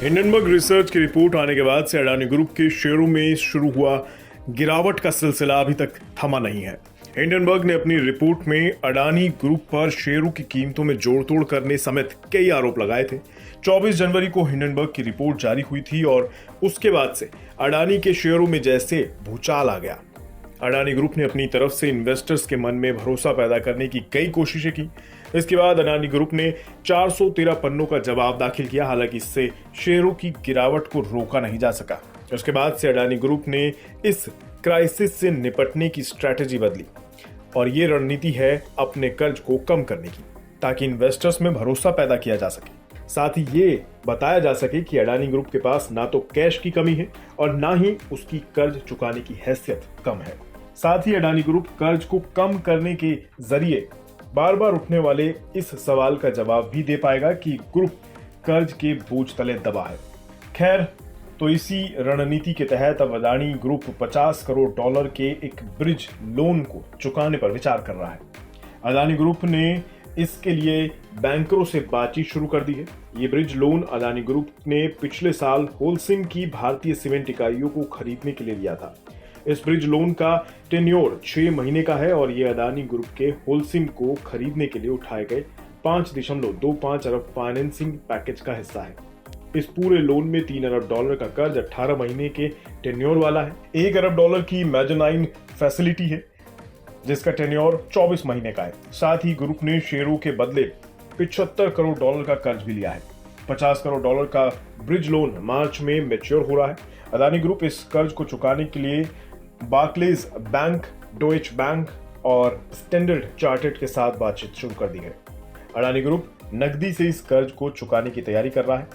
Hindenburg research की report आने के बाद से अडानी ग्रुप के शेयरों में शुरू हुआ गिरावट का सिलसिला अभी तक थमा नहीं है। हिंडनबर्ग ने अपनी रिपोर्ट में अडानी ग्रुप पर शेयरों की कीमतों में जोड़-तोड़ करने समेत कई आरोप लगाए थे। 24 जनवरी को हिंडनबर्ग की रिपोर्ट जारी हुई थी और उसके बाद से अडानी के शेयरों में जैसे भूचाल आ गया। अडानी ग्रुप ने अपनी तरफ से इन्वेस्टर्स के मन में भरोसा पैदा करने की कई कोशिशें की। इसके बाद अडानी ग्रुप ने 413 पन्नों का जवाब दाखिल किया। हालांकि इससे शेयरों की गिरावट को रोका नहीं जा सका। उसके बाद से अडानी ग्रुप ने इस क्राइसिस से निपटने की स्ट्रैटेजी बदली और ये रणनीति है अपने कर्ज को कम करने की, ताकि इन्वेस्टर्स में भरोसा पैदा किया जा सके। साथ ही ये बताया जा सके कि अडानी ग्रुप के पास ना तो कैश की कमी है और ना ही उसकी कर्ज चुकाने की हैसियत कम है। साथ ही अडानी ग्रुप कर्ज को कम करने के जरिए बार बार उठने वाले इस सवाल का जवाब भी दे पाएगा कि ग्रुप कर्ज के बोझ तले दबा है। खैर, तो इसी रणनीति के तहत अब अडानी ग्रुप $50 करोड़ के एक ब्रिज लोन को चुकाने पर विचार कर रहा है। अडानी ग्रुप ने इसके लिए बैंकरों से बातचीत शुरू कर दी है। ये ब्रिज लोन अडानी ग्रुप ने पिछले साल होलसिम की भारतीय सीमेंट इकाइयों को खरीदने के लिए लिया था। इस ब्रिज लोन का टेन्योर 6 महीने का है और ये अडानी ग्रुप के होलसिम को खरीदने के लिए उठाए गए 5.25 अरब फाइनेंसिंग पैकेज का हिस्सा है। इस पूरे लोन में $3 अरब का कर्ज 18 महीने के टेन्योर वाला है। $1 अरब की मेजनाइन फैसिलिटी है जिसका टेन्योर 24 महीने का है। साथ ही ग्रुप ने शेयरों के बदले $75 करोड़ का कर्ज भी लिया है। $50 करोड़ का ब्रिज लोन मार्च में मैच्योर हो रहा है। अडानी ग्रुप इस कर्ज को चुकाने के लिए बार्कलेज बैंक, डॉइच बैंक और स्टैंडर्ड चार्टर्ड के साथ बातचीत शुरू कर दी है। अडानी ग्रुप नकदी से इस कर्ज को चुकाने की तैयारी कर रहा है।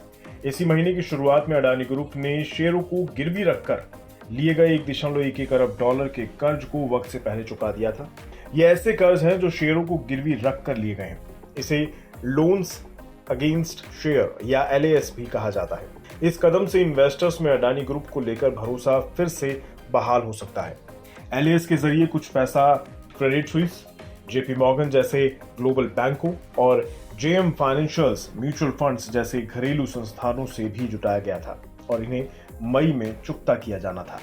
इसी महीने की शुरुआत में अडानी ग्रुप ने शेयरों को गिरवी रखकर लिए गए $1.11 अरब के कर्ज को वक्त से पहले चुका दिया था। ये ऐसे कर्ज हैं जो शेयरों को गिरवी रख कर लिए गए हैं। इसे लोन्स अगेंस्ट शेयर या LAS भी कहा जाता है। इस कदम से इन्वेस्टर्स में अडानी ग्रुप को लेकर भरोसा फिर से बहाल हो सकता है। LAS के जरिए कुछ पैसा क्रेडिट स्विस, JP मॉर्गन जैसे ग्लोबल बैंकों और JM फाइनेंशियल्स म्यूचुअल फंड्स जैसे घरेलू संस्थानों से भी जुटाया गया था और इन्हें मई में चुकता किया जाना था।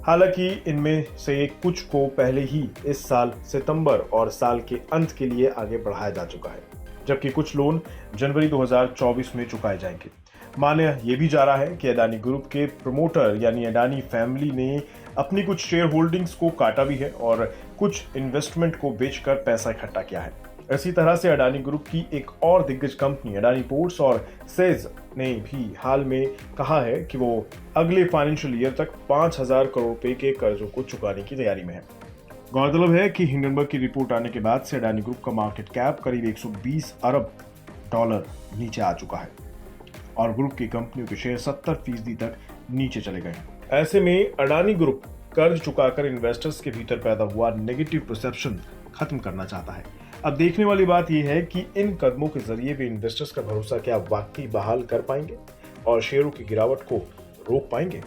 हालांकि इनमें से कुछ को पहले ही इस साल सितंबर और साल के अंत के लिए आगे बढ़ाया जा चुका है, जबकि कुछ लोन जनवरी 2024 में चुकाए जाएंगे। माना यह भी जा रहा है कि अडानी ग्रुप के प्रमोटर यानी अडानी फैमिली ने अपनी कुछ शेयर होल्डिंग्स को काटा भी है और कुछ इन्वेस्टमेंट को बेचकर पैसा इकट्ठा किया है। इसी तरह से अडानी ग्रुप की एक और दिग्गज कंपनी अडानी पोर्ट्स और सेज ने भी हाल में कहा है कि वो अगले फाइनेंशियल ईयर तक $5000 करोड़ के कर्जों को चुकाने की तैयारी में है। गौरतलब है कि हिंडनबर्ग की रिपोर्ट आने के बाद से अडानी ग्रुप का मार्केट कैप करीब $120 अरब नीचे आ चुका है और ग्रुप की कंपनियों के शेयर 70% तक नीचे चले गए हैं। ऐसे में अडानी ग्रुप कर्ज चुकाकर इन्वेस्टर्स के भीतर पैदा हुआ नेगेटिव परसेप्शन खत्म करना चाहता है। अब देखने वाली बात यह है कि इन कदमों के जरिए भी इन्वेस्टर्स का भरोसा क्या वाकई बहाल कर पाएंगे और शेयरों की गिरावट को रोक पाएंगे।